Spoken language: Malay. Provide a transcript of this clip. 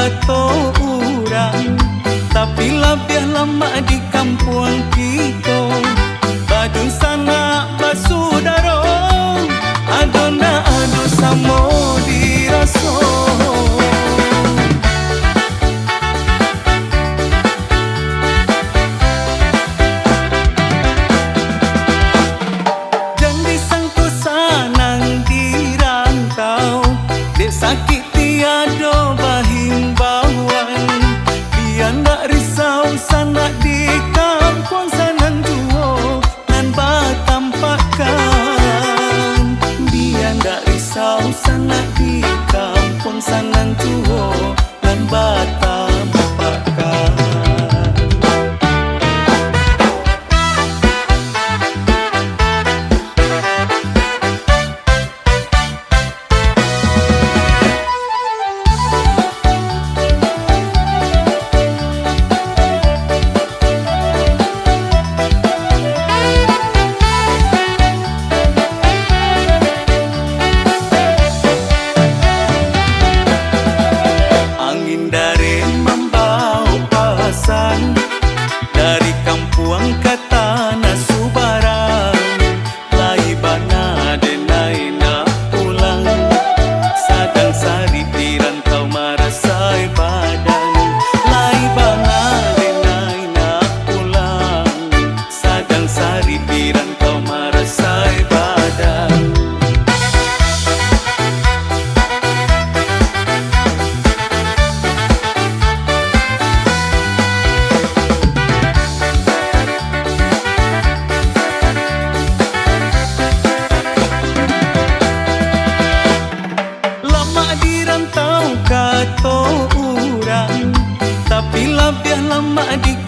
kata orang, tapi lebih lama di kampung kita. Badung sana basudara, adona adu samo dirasa. Sakit tiada bahimbauan, dia ndak risau sana di kampung sanan tua nan batampakan. Dia ndak risau sana di kampung sanan tua nan batampakan. Dari kampung ke tanah Subarang, lai bana denai nak pulang. Sadang sari di rantau marasai badan, lai bana denai nak pulang. Sadang sari di rantau marasai badan. Kata orang, tapi lebih lama di